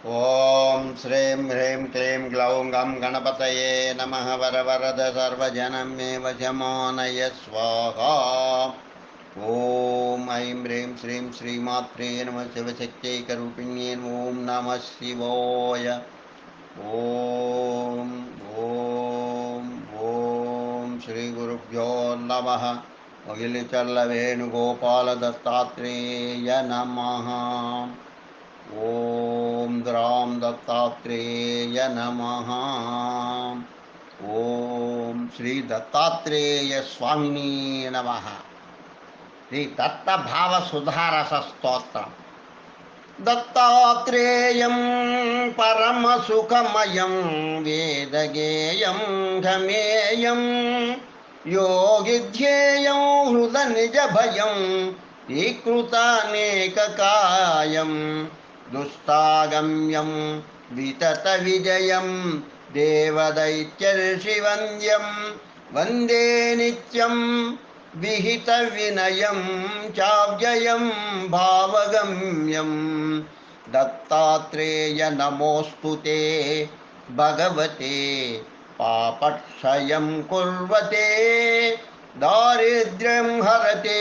ఓం శ్రీం హ్రీం క్లీం గ్లౌం గం గణపతయే నమః వరవరద సర్వజనం మే వశమానయ స్వాహా. ఓం ఐం హ్రీం శ్రీం శ్రీమాత్రే నమః శివశక్తైకరూపిణ్యే ఓం నమః శివాయ. ఓం ఓం ఓం శ్రీ గురుభ్యో నమః. మొగిలిచల్ల వేణుగోపాల దత్తాత్రేయ నమః. ఓం ద్రాం దత్తాత్రేయ నమః. ఓం శ్రీ దత్తాత్రేయ స్వామిని నమః. శ్రీ దత్తభావ సుధారస స్తోత్రం. దత్తాత్రేయం పరమసుఖమయం వేదగేయం గమేయం యోగిధ్యేయం హృద నిజభయం ఈకృతానేకకాయం దుస్తాగమ్యం వితత విజయం దేవదైత్యర్షివంద్యం వందే నిత్యం విహిత వినయం చావ్యయం భావగమ్యం. దత్తాత్రేయ నమోస్తుతే భగవతే పాపక్షయం కుర్వతే దారిద్ర్యం హరతే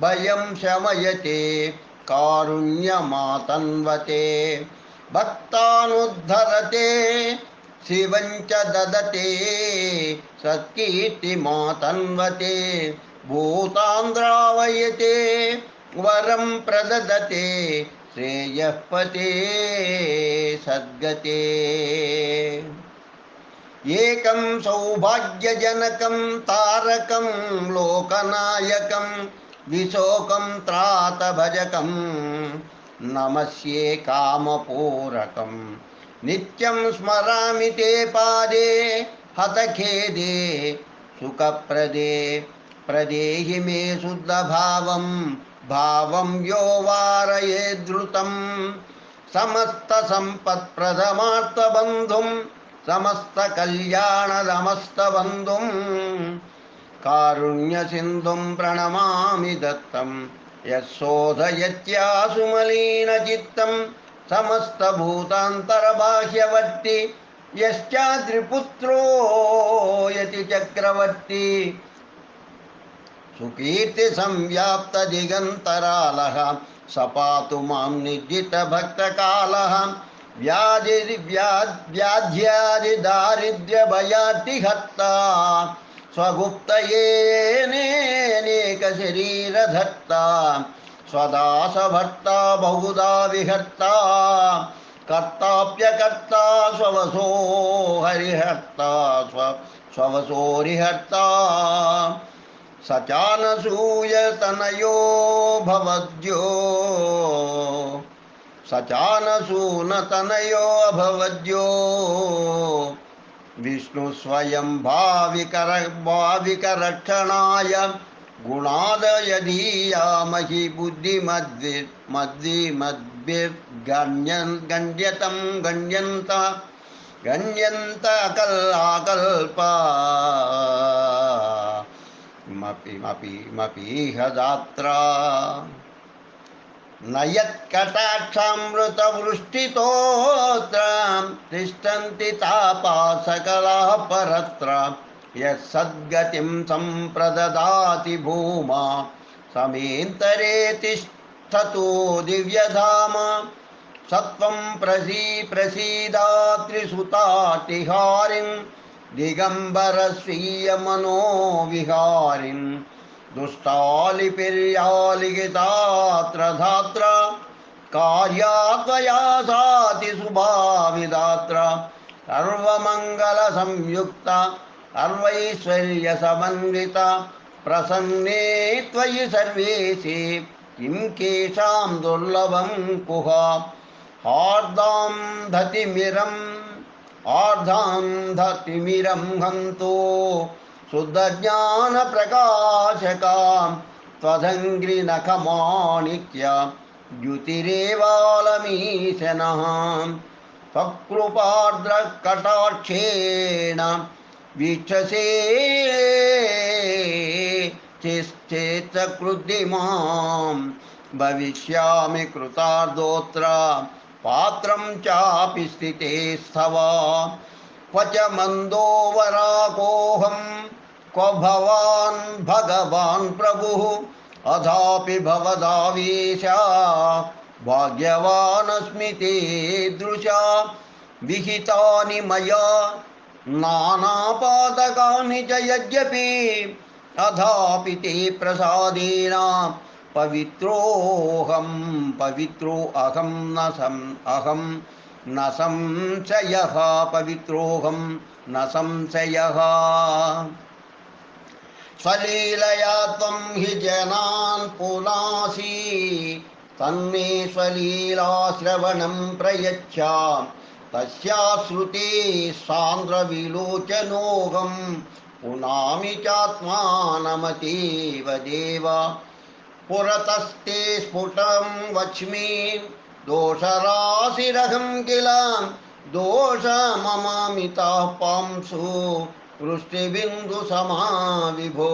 భయం శమయతే కారుణ్యమాతన్వతే భక్తానుద్ధరతే శివం చ దదతే సత్కీర్తిమాతన్వతే భూతాంద్రావయతే వరం ప్రదదతే శ్రేయఃపతే సద్గతే. ఏకం సౌభాగ్యజనకం తారకం లోకనాయకం విశోకం త్రాతభజకం నమస్యే కామపూరకం నిత్యం స్మరామి తే పాదే హతఖేదే సుఖప్రదే ప్రదేహి మే శుద్ధభావం భావం యో వారయేద్ధృతం సమస్త సంపత్ప్రదమార్థబంధుం సమస్త కళ్యాణదమస్తబంధుం కారుణ్య సింధుం ప్రణమామి దత్తం యశోధయత్యాసుమలీన చిత్తం సమస్త భూతాంతరబాహ్యవర్తి యశ్చాద్రిపుత్రో యతి చక్రవర్తి సుకీర్తి సంవ్యాప్త దిగంతరాలః సపాతు మాం నిర్జిత భక్తకాలః వ్యాధ్యాది దారిద్ర్య భయాతిహర్తా స్వగుప్తయేనేక శరీరధర్తా స్వదాసభర్తా బహుదా విహర్తా కర్తాప్యకర్తా స్వవసో హరిహర్తా స్వవసోరిహర్తా సచానసూయతనయో భవద్యో సచానసూనతనయో భవద్యో విష్ణు స్వయం భావికరక్షణాయ గుణాదయదీయామహి బుద్ధిమద్భిర్గణ్యతం గణ్యంత కల్లాకల్ప మపీహ దాత్రా నయత్కటాక్షామృతవృష్టితోత్ర తిష్టంతి తాపా సకలాః పరత్ర యత్సద్గతిం సంప్రదదాతి భూమా సమేంతరే తిష్టతో దివ్యధామ సత్వం ప్రసీదాత్రిసుతాతిహారిం దిగంబర స్వీయ మనోవిహారిం దుష్టాలిపిర్యాలిగితాత్ర ధాత్ర కార్యాత్వయా సాతి శుభావిదాత్ర సర్వమంగళ సంయుక్త సర్వైశ్వర్య సమన్విత ప్రసన్నే త్వయి సర్వేసి కిం కేషాం దుర్లభం కుహ ఆర్ధాం ధతిమిరం హంతో శుద్ధజ్ఞాన ప్రకాశకాం త్వదంగ్రి నఖమాణిక్య ద్యుతిరేవాలమీశనః స్వకృపార్ద్ర కటాక్షేణ వీక్షసే చేత కృద్ధిమాం భవిష్యామి కృతార్థోత్ర पात्रं चापि स्थिते स्तव क्व च मन्दो वराकोऽहं क्व भवान् भगवान् प्रभुः अथापि भवदावेशा भाग्यवानस्मि ते दृशा विहितानि मया नानापातकानि च यद्यपि अथापि ते प्रसादेन पवित्रो अहं न संशयः पवित्रोऽहं न संशयः स्वलीलया त्वं हि जनान् पुनासि तन्मे स्वलीलाश्रवणं प्रयच्छ तस्याश्रुते सान्द्रविलोचनोऽहं पुनामि चात्मानमतीव देव पुरतस्ते स्फुटं वच्मि दोषराशिरहं किल दोषममामिताः पांसु वृष्टिबिन्दुसमा विभो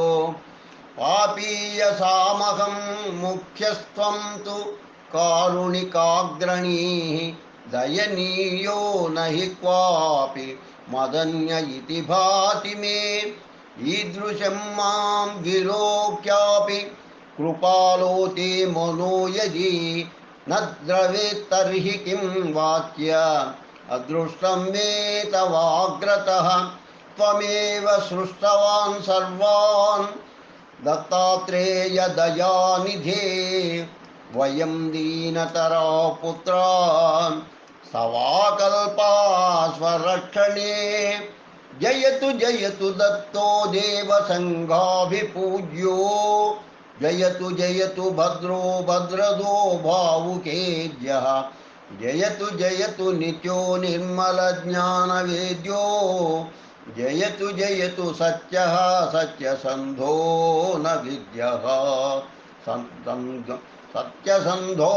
पापीयसामहं मुख्यस्त्वं तु कारुणिकाग्रणीः दयनीयो न हि क्वापि मदन्य इति भाति मे ईदृशं मां विलोक्यापि कृपालो ते मनो यदि न द्रवेत् तर्हि किं वाक्य अदृष्टं मे तवाग्रतः त्वमेव सृष्टवान् सर्वान् दत्तात्रेय दयानिधे वयं दीनतरा पुत्रान् सवाकल्पा स्वरक्षणे जयतु जयतु दत्तो देवसङ्घाभिपूज्यो जयतु जयतु भद्रो भद्रदो भावुकेज्यः जयतु जयतु नित्यो निर्मलज्ञानवेद्यो जयतु जयतु सत्यः सत्यसन्धो न विद्यः सत्यसन्धो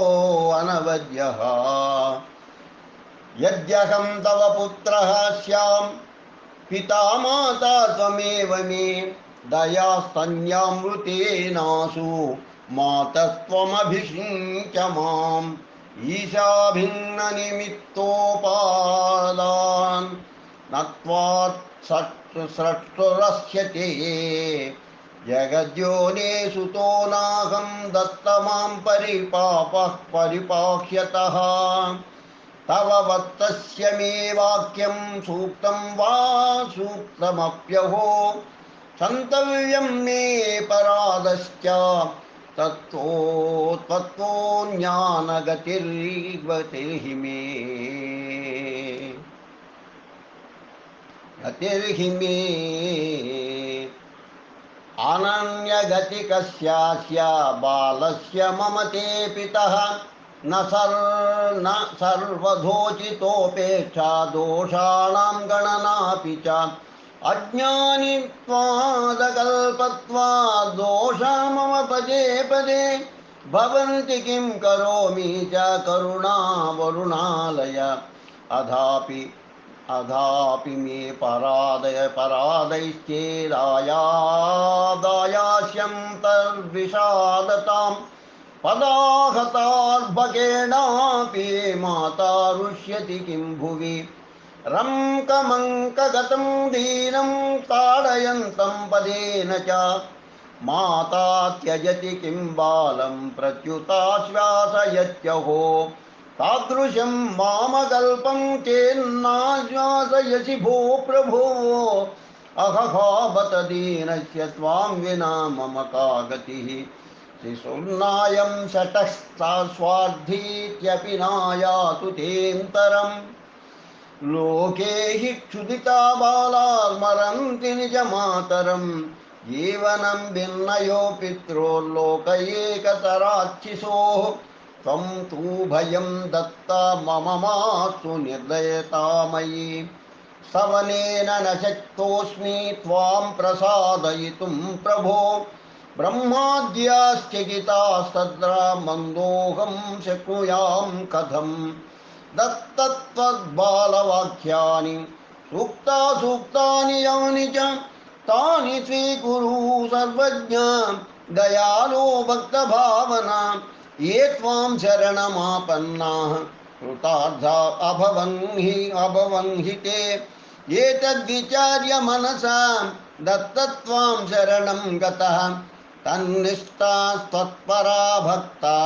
अनवद्यः यद्यहं तव पुत्रः स्यां पिता माता त्वमेव मे दयास्तन्यामृतेनासु मातस्त्वमभिषिञ्च माम् ईशाभिन्ननिमित्तोपादान् नत्वात् स्रष्टुरस्यते जगद्योने सुतो नाहं दत्तमां परिपापः परिपाह्यतः तव वत्तस्य मे वाक्यं सूक्तं वा सूक्तमप्यहो क्षन्तव्यं मे परादश्च तत्त्वो ज्ञानगतिर्हि मे अनन्यगतिकस्यास्य बालस्य मम ते पितः न सर्वधोचितोपेक्षा दोषाणां गणनापि च अज्ञानित्वादकल्पत्वात् दोषा मम पदे पदे भवन्ति किं करोमि च करुणावरुणालय अधापि मे परादैश्चेदायादायास्यं तद्विषादतां पदाहतार्भकेणापि माता रुष्यति किं भुवि रङ्कमङ्कगतं दीनं ताडयन्तं पदेन च माता त्यजति किं बालं प्रत्युताश्वासयत्यहो तादृशं मामकल्पं चेन्नाश्वासयसि भो प्रभो अहहा बत दीनस्य त्वां विना मम का गतिः शिशुर्नायं शतस्ता स्वार्थीत्यपि नायातु तेऽन्तरम् लोके हि क्षुदिता बाला स्मरन्ति निजमातरं जीवनं भिन्नयो पित्रोर्लोक एकतराच्छिशोः त्वं तु भयं दत्ता मम मास्तु निर्दयता मयि स्तवनेन न शक्तोऽस्मि त्वां प्रसादयितुं प्रभो ब्रह्माद्याश्चिकितास्तत्र मन्दोऽहं शक्नुयां कथम् दत्तत्वद्बालवाक्यानि सूक्तानि यानि च तानि स्वीकुरु सर्वज्ञ दयालो भक्तभावना ये त्वां शरणमापन्नाः कृतार्था अभवन् हि ते एतद्विचार्य मनसा दत्तत्वां शरणं गतः तन्निष्ठास्त्वत्परा भक्ता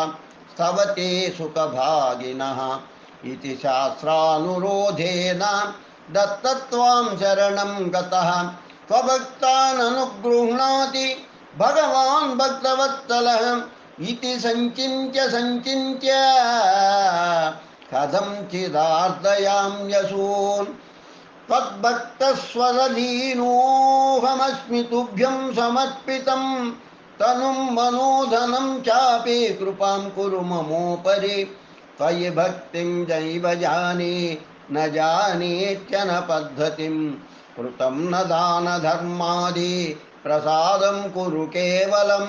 स्तवते सुखभागिनः इति शास्त्रानुरोधेन दत्तत्वां शरणं गतः त्वभक्ताननुगृह्णाति भगवान् भक्तवत्सलः इति संचिन्त्य कथञ्चिदार्दयाम्यसून् त्वद्भक्तस्वदधीनोऽहमस्मि तुभ्यं समर्पितं तनुं मनोधनं चापि कृपां कुरु ममोपरि त्वयि भक्तिं नैव जाने न जानेत्यन पद्धतिं कृतं न दानधर्मादि प्रसादं कुरु केवलं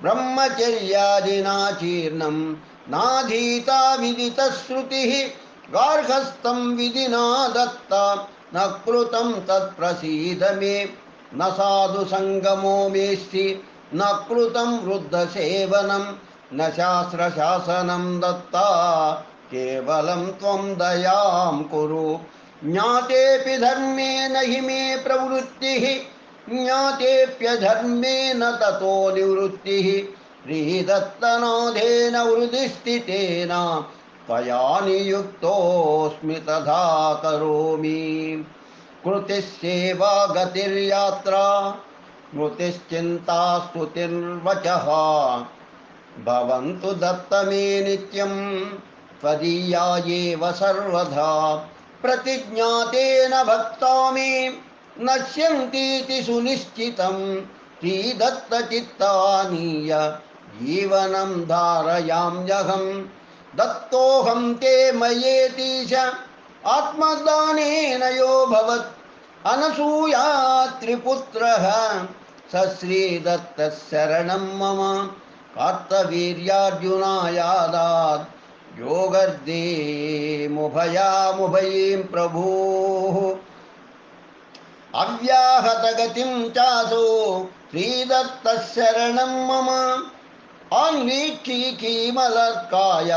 ब्रह्मचर्यादिनाचीर्णं नाधीता विदितश्रुतिः गार्हस्थं विधिना दत्ता न कृतं तत्प्रसीद मे न साधुसङ्गमो मेस्ति न कृतं वृद्धसेवनं न शास्त्रशासनं दत्ता केवलं त्वं दयां कुरु ज्ञातेऽपि धर्मेण हि मे प्रवृत्तिः ज्ञातेऽप्यधर्मेण ततो निवृत्तिः श्रीदत्तनाथेन हृदि त्वया नियुक्तोऽस्मि तथा करोमि कृतिस्सेवा गतिर्यात्रा स्मृतिश्चिन्ता स्तुतिर्वचः भवन्तु दत्त मे नित्यं त्वदीया एव सर्वदा प्रतिज्ञातेन भक्ता मे नश्यन्तीति सुनिश्चितं श्रीदत्तचित्तानीय जीवनं धारयाम्यहम् दत्तोऽहं ते मयेतीश आत्मदानेन यो भवत् अनसूया त्रिपुत्रः स श्रीदत्तः शरणं मम कार्तवीर्यार्जुनायादात् योगर्देमुभयामुभयीं प्रभुः अव्याहतगतिं चासो श्रीदत्तः शरणं मम अन्वीक्षीकीमलर्काय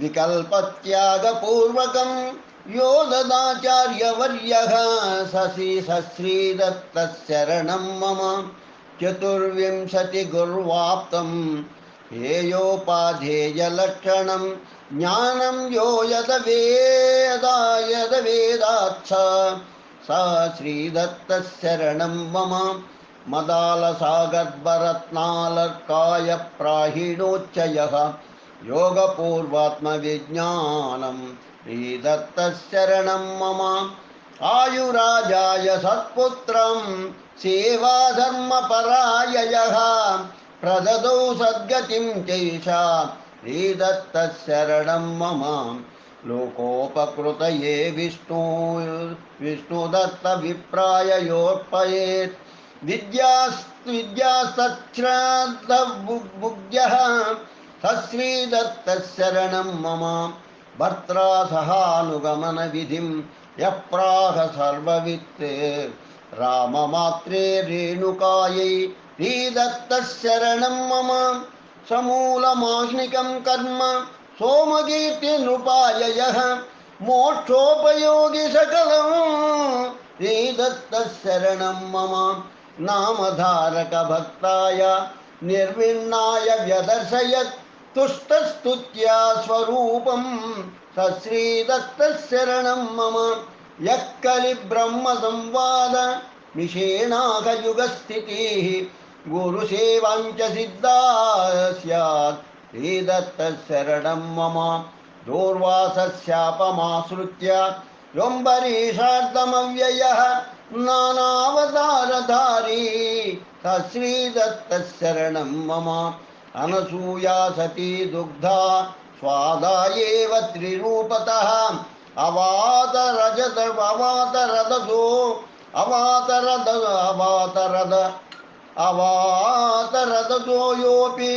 विकल्पत्यागपूर्वकं यो ददाचार्यवर्यः श्रीदत्तः शरणं मम चतुर्विंशतिगुर्वाप्तं हेयोपाधेयलक्षणं ज्ञानं यो यदवेदात्स स श्रीदत्तः शरणं मम मदालसागर्भरत्नालर्काय प्राहिणोच्चयः योगपूर्वात्मविज्ञानं श्रीदत्तः शरणं मम आयुराजाय सत्पुत्रं सेवाधर्मपराययः प्रददौ सद्गतिं चैषा श्रीदत्तः शरणं मम लोकोपकृतये विष्णुदत्तविप्राय योर्पयेत् विद्यास्तच्छ्राद्धबुद्ध्यः श्रीदत्तः शरणं मम भर्त्रा सहानुगमनविधिं यः प्राह सर्ववित् राममात्रे रेणुकायै श्रीदत्तः शरणं मम समूलमाह्निकं कर्म सोमकीर्तिनृपाय यः मोक्षोपयोगि सकलं श्रीदत्तः शरणं मम नामधारकभक्ताय निर्विण्णाय व्यदर्शयत् तुष्टस्तुत्या स्वरूपं स श्रीदत्तः शरणं मम यः कलिब्रह्मसंवाद निषेणाघयुगस्थितिः गुरुसेवाञ्च सिद्धा स्यात् श्रीदत्तः शरणं मम दूर्वासस्यापमाश्रित्य योऽम्बरीषार्धमव्ययः नानावतारधारी स श्रीदत्तः शरणं मम अनसूया सती दुग्धा स्वादायेव त्रिरूपतः अवातरदो योऽपि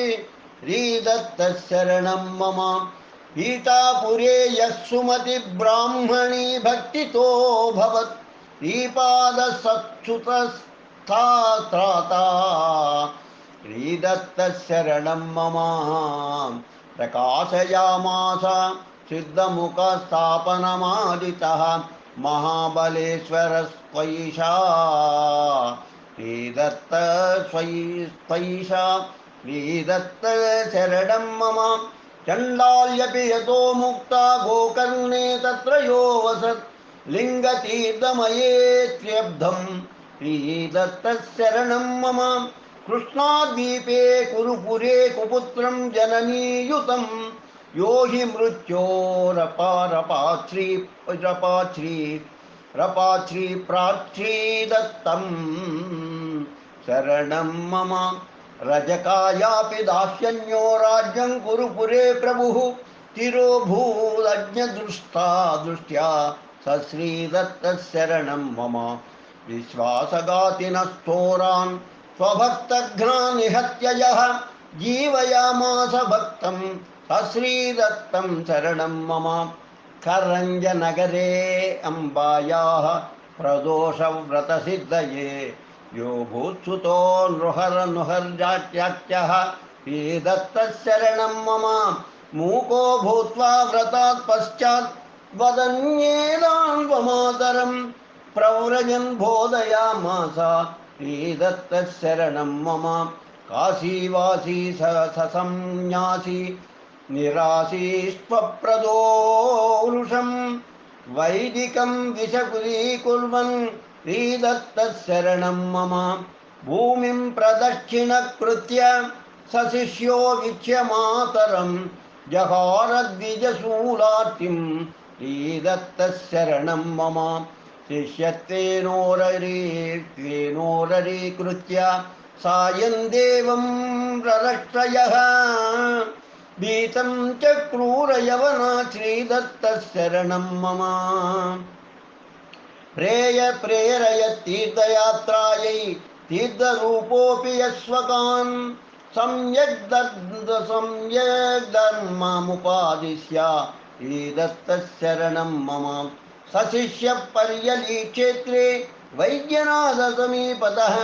श्रीदत्तः शरणं मम ईटापुरे यः सुमतिब्राह्मणी भक्तितो भवत् श्रीपादसत्सुतस्थात्राता श्रीदत्तः शरणं मम प्रकाशयामास सिद्धमुखस्थापनमादितः महाबलेश्वरस्त्वयिषा श्रीदत्त स्वयिषा श्रीदत्त शरणं मम चण्डाल्यपि यतो मुक्ता गोकर्णे तत्र यो वसत् लिङ्गतीर्थमयेत्यब्धं श्रीदत्तशरणं मम कृष्णाद्वीपे कुरुपुरे कुपुत्रं जननीयुतं यो हि मृत्योरपारपाच्छ्री प्राच्छ्रीदत्तं शरणं मम रजकायापि दास्यन्यो राज्यं कुरुपुरे प्रभुः तिरोभूदज्ञदृष्टा दृष्ट्या सश्रीदत्तशरणं मम विश्वासघातिनस्थोरान् स्वभक्तघ्नान् निहत्य यः जीवयामास भक्तं सश्रीदत्तं शरणं मम करञ्जनगरे अम्बायाः प्रदोषव्रतसिद्धये यो भूत्सुतो नृहर्जात्याख्यः श्रीदत्तशरणं मम मूको भूत्वा व्रतात् पश्चात् वदन्येदान्वमातरं प्रव्रजन् बोधयामास श्रीदत्तशरणं मम काशीवासी ससंन्यासी निराशीष्वप्रदोरुषं वैदिकं विषकुलीकुर्वन् श्रीदत्तशरणं मम भूमिं प्रदक्षिणकृत्य सशिष्यो वीक्ष्य मातरं जहारद्विजशूलार्तिं श्रीदत्तशरणं मम शिष्यत्वेनोररीकृत्य सायं देवं ररक्षयः भीतं च क्रूरयवना श्रीदत्तशरणं मम प्रेरय तीर्थयात्रायै तीर्थरूपोऽपि यस्वकान् सम्यग्धर्ममुपादिश्य श्रीदत्तशरणं मम सशिष्यपर्यलीक्षेत्रे वैद्यनाथसमीपतः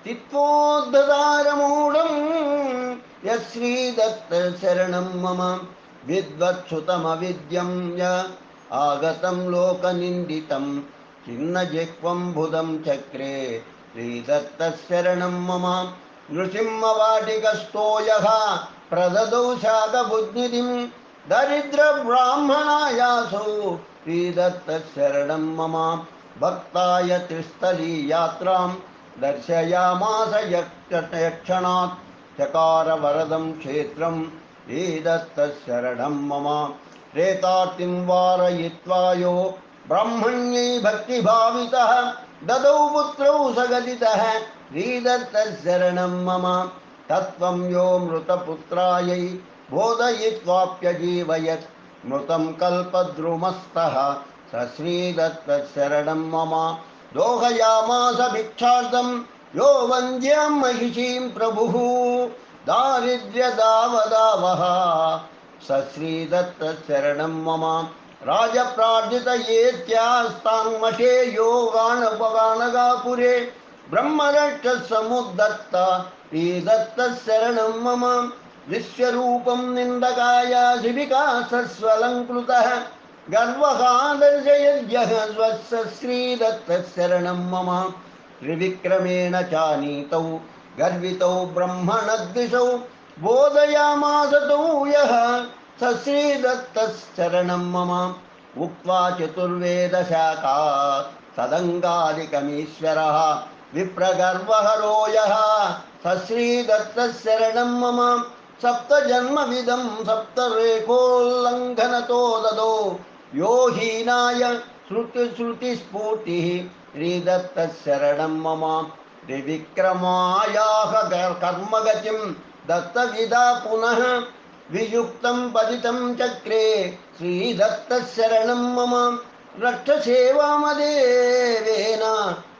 तित्वोद्धतारमूढं यश्रीदत्तशरणं मम विद्वत्सुतमविद्यं य आगतं लोकनिन्दितं छिन्नजिह्वम्बुधं चक्रे श्रीदत्तशरणं मम नृसिंहवाटिकस्थो यः प्रददौ शाकबुद्धिं दरिद्रब्राह्मणायासौ श्रीदत्तशरणं मम भक्ताय त्रिस्थलीयात्रां दर्शयामास यक्षणात् चकार वरदं क्षेत्रं श्रीदत्तशरणं मम प्रेतार्तिं वारयित्वा यो ब्रह्मण्यै भक्तिभावितः ददौ पुत्रौ सगदितः श्रीदत्तशरणं मम तत्त्वं यो मृतपुत्रायै बोधयित्वाप्यजीवयत् मृतं कल्पद्रुमस्तः स श्रीदत्तशरणं मम दोहयामास भिक्षार्थं यो वन्द्यां महिषीं प्रभुः दारिद्र्यदावदावः स श्रीदत्तशरणं मम राजप्रार्जितयेत्यास्तान्मषे यो गाणगापुरे ब्रह्मरक्षसमुद्धत्त श्रीदत्तशरणं मम विश्वरूपं निन्दकाय शिबिकासस्वलङ्कृतः गर्वहादर्शयद्यः स्वस्य श्रीदत्तशरणं मम त्रिविक्रमेण चानीतौ गर्वितौ ब्रह्मणद्विषौ बोधयामासतौ यः स श्रीदत्तशरणं मम उक्त्वा चतुर्वेदशाखा सदङ्गादिकमीश्वरः विप्रगर्वहरो यः स श्रीदत्तशरणं मम सप्तजन्मविदं सप्तरेखोल्लङ्घनतो ददो यो हीनाय श्रुतिस्फूर्तिः श्रीदत्तशरणं मम त्रिविक्रमायाः कर्मगतिं दत्तविदा पुनः वियुक्तं पतितं चक्रे श्रीदत्तशरणं मम रक्षसेवामदेवेन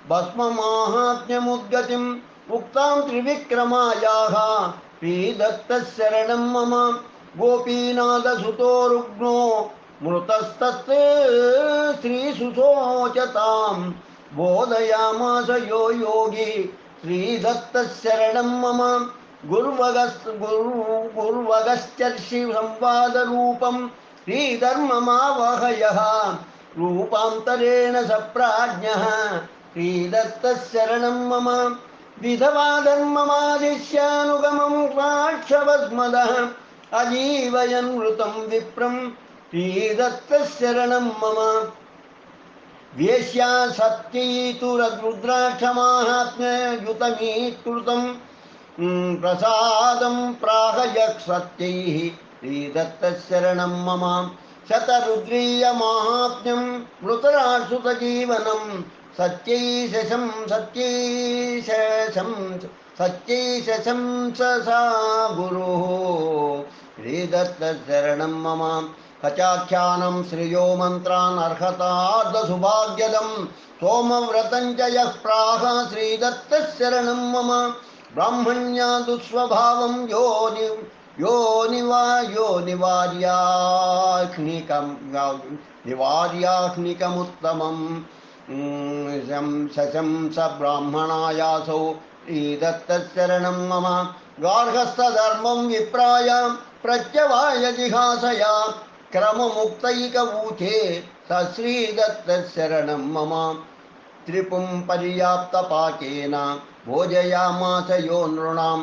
भस्ममाहात्म्यमुद्गतिम् उक्तां त्रिविक्रमायाः श्रीदत्तशरणं मम गोपीनाथसुतो रुग्णो मृतस्तत् श्रीसुशोचतां बोधयामास यो योगी श्रीदत्तशरणं मम गुर्वगश्चर्षि संवादरूपं श्रीधर्ममावहयः रूपान्तरेण सप्राज्ञः श्रीदत्तशरणं मम विधवा धर्ममादिश्यानुगमं क्लाक्षवस्मदः अजीवयन् वृतं विप्रं श्रीदत्तशरणं मम वेश्या सत्यैतुरद्रुद्राक्षमाहात्म्ययुतमीकृतं प्रसादं प्राहयक् सत्यैः श्रीदत्तशरणं मम शतरुद्रीयमाहात्म्यं मृतरासुतजीवनं सत्यैशं सा गुरुः श्रीदत्तशरणं मम कचाख्यानं श्रियो मन्त्रान् अर्हतार्धसुभाग्यदं सोमव्रतं च यः प्राह श्रीदत्तशरणं मम ब्राह्मण्या दुःस्वभावं निवार्याह्निकमुत्तमं शशंस ब्राह्मणायासौ श्रीदत्तशरणं मम गार्हस्थधर्मं विप्राय प्रत्यवाय जिहासया क्रममुक्तैकवूचे स श्रीदत्तशरणं मम त्रिपुं पर्याप्तपाकेन भोजयामास यो नृणां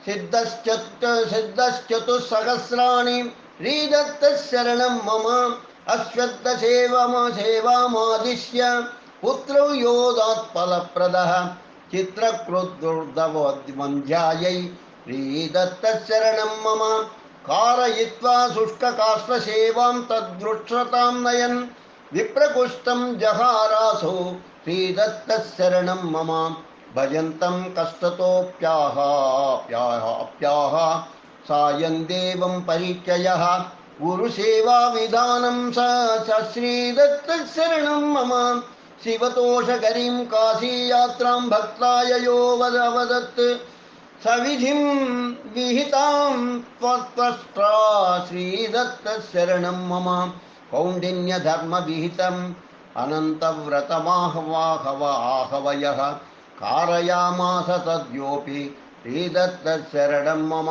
सिद्धश्चतुस्सहस्राणि श्रीदत्तशरणं मम अश्वत्थसेवामादिश्य पुत्रौ योदात्फलप्रदः चित्रकृद्दुर्दवन्ध्यायै श्रीदत्तशरणं मम कारयित्वा शुष्ककाष्ठसेवां तद्वृक्षतां नयन् विप्रकुष्ठं जहारासौ श्रीदत्तशरणं मम भजन्तं कष्टतोऽप्याह सायं देवं परिचयः गुरुसेवाविधानं स श्रीदत्तशरणं मम शिवतोषगरीं काशीयात्रां भक्ताय यो वदत् सविधिं विहितां त्वत्त्वष्ट्रा श्रीदत्तशरणं मम कौण्डिन्यधर्मविहितम् अनन्तव्रतमाहवयः कारयामास तद्योऽपि श्रीदत्तशरणं मम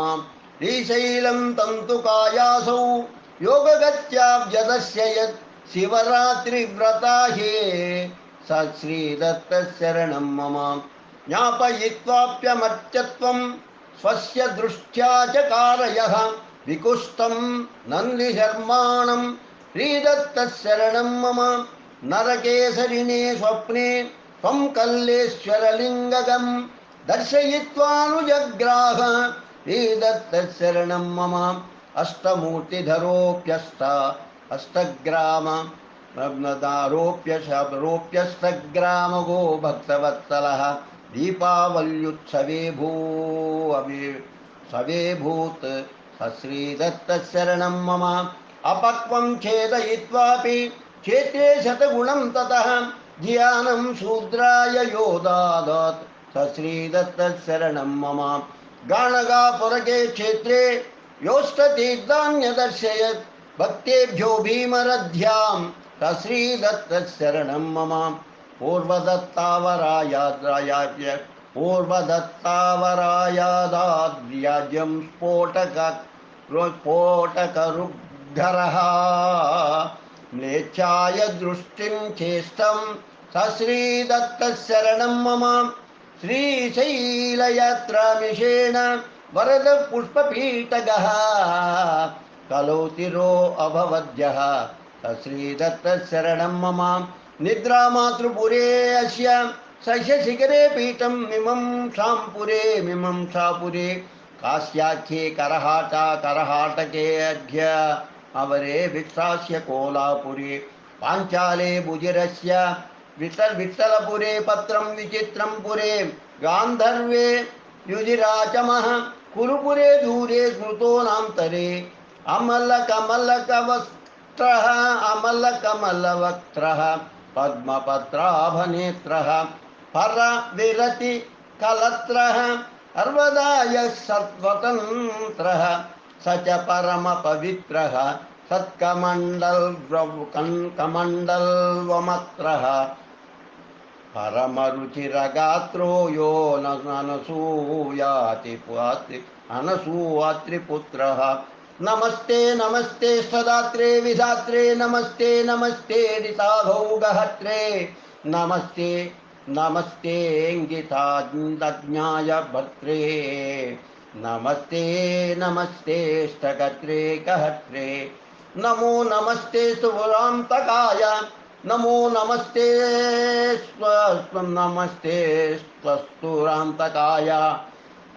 श्रीशैलं तन्तुकायासौ योगगत्याव्यदस्य यत् शिवरात्रिव्रताहे स श्रीदत्तशरणं मम ज्ञापयित्वाप्यमर्त्यत्वं स्वस्य दृष्ट्या च कारयः विकुष्ठं नन्दिशर्माणं श्रीदत्तशरणं मम नरकेसरिणे स्वप्ने त्वं कल्लेश्वरलिङ्गकं दर्शयित्वानुजग्राह श्रीदत्तशरणं मम अष्टमूर्तिधरोऽप्यष्ट अष्टग्राम रोप्यष्टग्रामगो भक्तवत्सलः दीपावल्युत्सवे भूत् श्रीदत्तशरणं मम अपक्वं छेदयित्वापि क्षेत्रे शतगुणं ततः ध्यानं शूद्राय यो दादत् स श्रीदत्तशरणं मम गाणगापुरके क्षेत्रे योष्टतीर्थान्यदर्शयत् भक्तेभ्यो भीमरध्यां स श्रीदत्तशरणं मम पूर्वदत्तावरायादाद्र्याज्यं स्फोटकरुद्धरः म्लेच्छाय दृष्टिं चेष्टं स श्रीदत्तशरणं मम श्रीशैलयात्रामिषेण वरदपुष्पपीठगः कलौतिरो अभवद्यः स श्रीदत्तशरणं मम निद्रामातृपुरे अस्य सह्यशिखरे पीठं मिमं शापुरे काश्याख्ये करहाटके अद्य अवरे विक्षास्य कोलापुरे पाञ्चाले बुजिरस्य विठ्ठलपुरे पत्रं विचित्रं पुरे गान्धर्वे युधिराचमः कुरुपुरे दूरे स्मृतोऽनान्तरे अमलकमलवक्त्रः पद्मपत्राभनेत्रः परविरति कलत्रः अर्वदायः सत्स्वतन्त्रः स च परमपवित्रः सत्कमण्डलवमत्रः परमरुचिरगात्रो यो अनसूयात्रिपुत्रः। नमस्ते नमस्ते स्तदात्रे विधात्रे नमस्ते नमस्ते ऋताघौगहत्रे नमस्ते नमस्ते इंगिताज्ञाय भद्रे नमस्ते नमस्ते स्थगत्रे कहत्रे नमो नमस्ते सुभुरांतकाय नमो नमस्ते नमस्ते स्वस्तुरांतकाय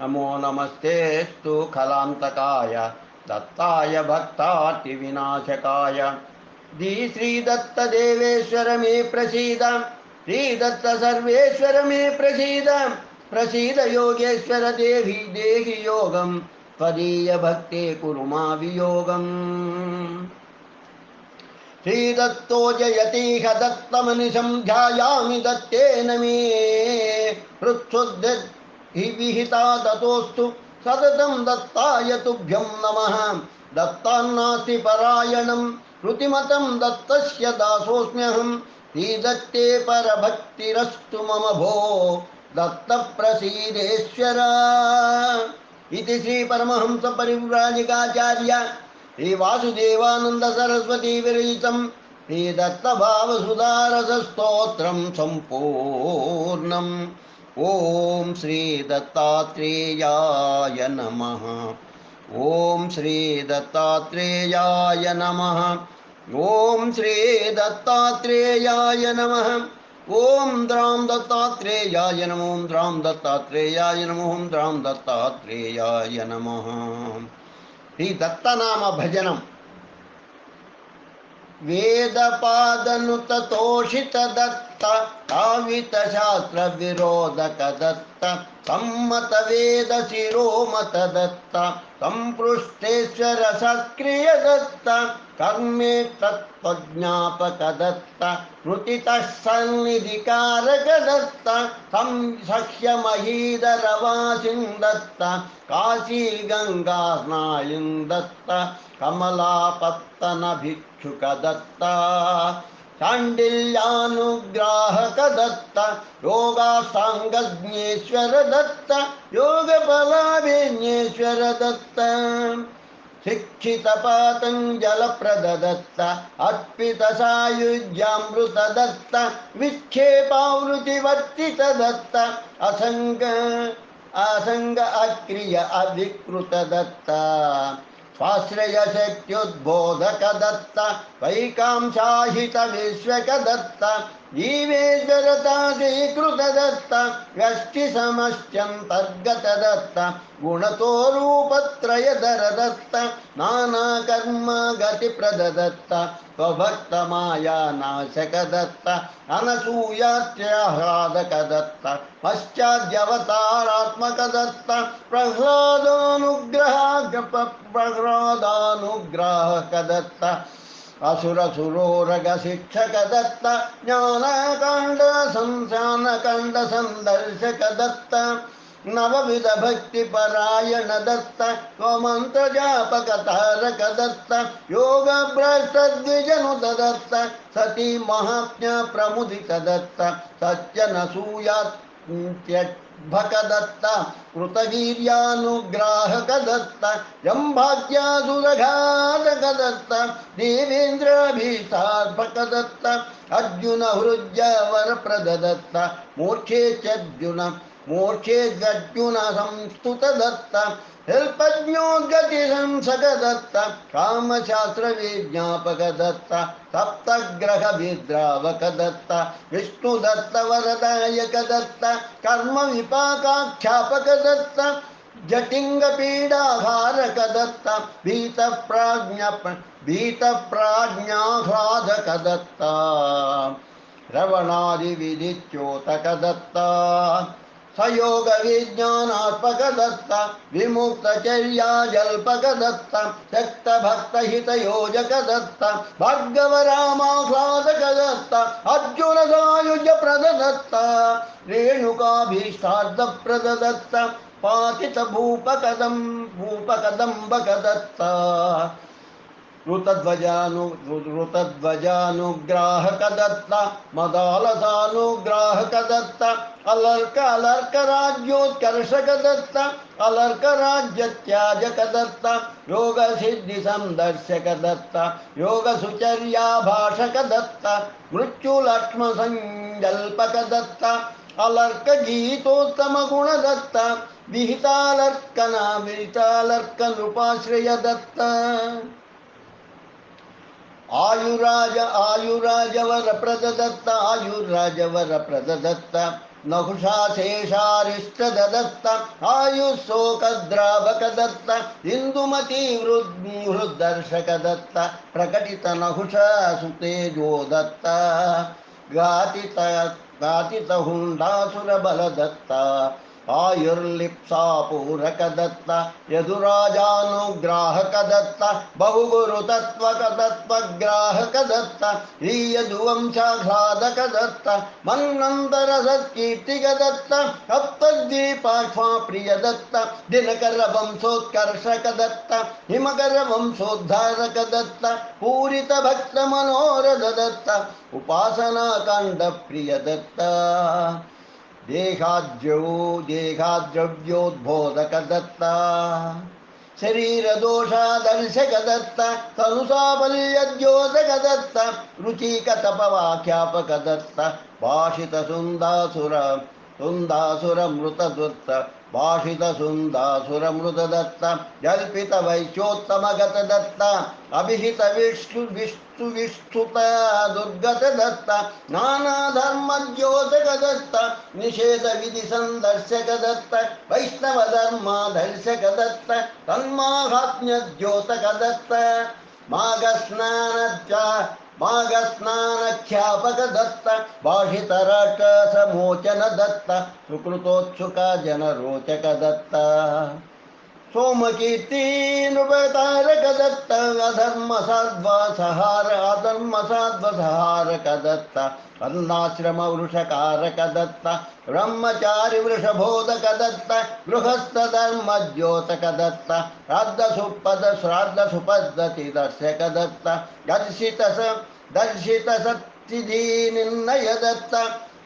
नमो नमस्ते स्तु खलांतकाय दत्ताय भक्तार्तिविनाशकाय श्री दत्त देवेश्वर मे प्रसीद श्री दत्त सर्वेश्वर मे प्रसीद प्रसीद योगेश्वर देहि देहि योगं त्वदीय भक्ते कुरु मा वियोगम्। श्रीदत्तो जयतीह दत्तमनिशं ध्यायामि दत्तेन मे हृत्सुद्धि विहिता दतोऽस्तु सततं दत्ताय तुभ्यं नमः। दत्तान्नास्ति परायणं श्रुतिमतं दत्तस्य दासोऽस्म्यहं श्रीदत्ते परभक्तिरस्तु मम भो दत्तप्रसीदेश्वर इति श्री परमहंस परिव्राजकाचार्य श्री वासुदेवानंद सरस्वती विरचितं श्री दत्त भावसुधारस स्तोत्रं संपूर्णम्। ओम श्री दत्तात्रेयाय नमः। ओम श्री दत्तात्रेयाय नमः। ओम श्री दत्तात्रेयाय नमः। ओम द्राम दत्तात्रेयाय नमः। ओम द्राम दत्तात्रेयाय नमः। ओम द्राम दत्तात्रेयाय नमः। ఈ దత్తనామ భజనం వేదపాదనుత తోషిత దత్త కావిత శాస్త్ర విరోధక దత్త సమ్మత వేద శిరోమత దత్త సంపృష్టేశ్వర సక్రియ దత్త కర్మే తత్వజ్ఞాపక దత్త స్మృతిత సన్నిధికారక దత్త సంసహ్య మహీధర వాసిం దత్త కాశీ గంగా స్నాయుం దత్త కమలాపత్తన భిక్షుక దత్త शाण्डिल्यानुग्राहक दत्त योगासाङ्गज्ञेश्वर दत्त योगबलाभिज्ञेश्वर दत्त शिक्षित पातञ्जल प्रद दत्त अर्पित सायुज्यामृत दत्त विक्षेपावृतिवर्तित दत्त असंग अक्रिय अविकृत दत्त स्वाश्रय शक्त्युद्बोधक दत्त वैकांशाहित विश्वक दत्त जीवेश्वरताधीकृत दत्त व्यष्टि समष्ट्यन्तर्गत दत्त गुणतोरूपत्रयधर दत्त नाना कर्म गतिप्रद दत्त स्वभक्त माया नाशक दत्त अनसूयात्याह्लादक दत्त पश्चाद्यवतारात्मक दत्त प्रह्लादानुग्राहक दत्त असुरसुरोरग शिक्षक दत्त ज्ञानकांड संसानकांड संदर्शक दत्त नवविध भक्ति परायण दत्त मंत्र जापक तारक दत्त योग भ्रष्ट द्विजनुत दत्त सती महात्म्य प्रमुदित दत्त सत्यनसूयाभक दत्त कृतवीर्यानुग्राहक दत्त जंभाग्यासुरघातक दत्त देवेन्द्राभिसार्भक दत्त अर्जुन हृदय प्रद दत्त मूर्छेत्यर्जुन मूर्छेद्गर्जुन संस्तुत दत्त अल्पज्ञोद्गति संसक दत्त कामशास्त्र विज्ञापक दत्त सप्तग्रह विद्रावक दत्त विष्णु दत्त वरदायक दत्त कर्म विपाकाख्यापक दत्त जटिंग पीडाहारक दत्त भीत प्राज्ञाह्लादक दत्त रवणादि विधिच्योतक दत्त सयोग विज्ञानात्मक दत्त विमुक्तचर्याजल्पक दत्त शक्त भक्त हित योजक दत्त भार्गव रामाह्लादक दत्त अर्जुन सायुज प्रद दत्त रेणुकाभीष्टार्थ प्रद दत्त पातित भूपकदम्बक दत्त ऋतध्वजानुग्राहकदत्त मदालसानुग्राहकदत्त अलर्कराज्योत्कर्षकदत्त अलर्कराज्यत्याजकदत्त योगसिद्धिसंदर्शकदत्त योगसुचर्याभाषकदत्त मृत्युलक्ष्मसञ्जल्पकदत्त अलर्कगीतोत्तमगुणदत्त विहितालर्कना विहितालर्कनृपाश्रयदत्त आयुराजवर प्रददत्त नहुषाशेषारिष्टदत्त आयुःशोकद्रावकदत्त इन्दुमती हृद्दर्शकदत्त प्रकटित नहुषासुतेजोदत्त घातितहुण्डासुरबलदत्त आयुर्लिप्सापूरकदत्त यदुराजानुग्राहकदत्त बहुगुरुतत्त्वकदत्त्वग्राहकदत्त ईयदुवंशाह्लादकदत्त मन्वन्तरसत्कीर्तिकदत्त सप्तद्वीपाक्ष्माप्रियदत्त दिनकरवंशोत्कर्षकदत्त हिमकरवंशोद्धारकदत्त पूरितभक्तमनोरथदत्त उपासनाकाण्डप्रियदत्त देहाद्रव्योद्बोधकदत्त शरीरदोषादर्शकदत्त तनुसाफल्यद्योतकदत्त रुचिकतपवाख्यापकदत्त भाषितसुन्दासुरमृतदत्त भाषितसुन्दासुरमृतदत्त जल्पितवैश्योत्तमगतदत्त अभिहितविष्णुविष्णुत दुर्गतदत्त नानाधर्मद्योतकदत्त निषेधविधिसन्दर्शकदत्त वैष्णवधर्मादर्शकदत्त तन्माहात्म्यद्योतकदत्त माघस्नानख्यापकदत्त भाषितराक्षसमोचनदत्त सुकृतोत्सुकजनरोचकदत्त सोमकीर्ति नृपतारकदत्त अधर्मसाध्वसहारकदत्त अन्नाश्रमवृषकारकदत्त ब्रह्मचारि वृषभोदकदत्त गृहस्थधर्मद्योतकदत्त श्राद्धसुपद्धतिदर्शकदत्त दर्शितसत्सिद्धिनिर्णयदत्त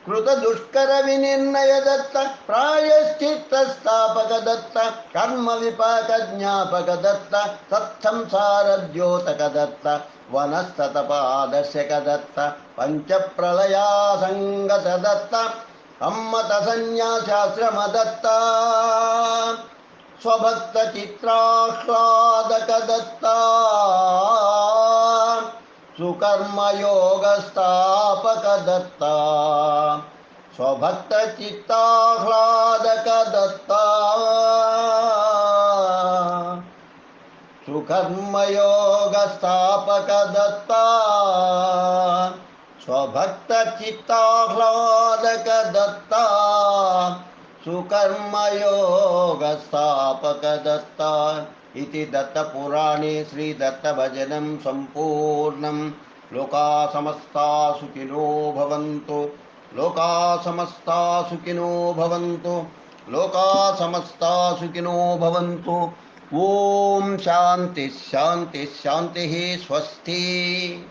कृतदुष्करविनिर्णयदत्त प्रायश्चित्तस्थापकदत्त कर्मविपाकज्ञापकदत्त सत्संसारद्योतकदत्त वनस्ततपादर्शकदत्त पञ्चप्रलयासङ्गतदत्त सम्मतसन्न्यासाश्रमदत्त स्वभक्तचित्राह्लादकदत्त सुकर्मयोगस्थापकदत्त स्वभक्तचित्ताह्लादकदत्त सुकर्मयोगस्थापकदत्त स्वभक्तचित्ताह्लादकदत्त सुकर्मयोगस्थापकदत्त इति दत्तपुराणे श्रीदत्तभजनं सम्पूर्णं। लोका समस्ता सुखिनो भवन्तु, लोका समस्ता सुखिनो भवन्तु, लोका समस्ता सुखिनो भवन्तु। ओम शांति शांति शांति। स्वस्ति।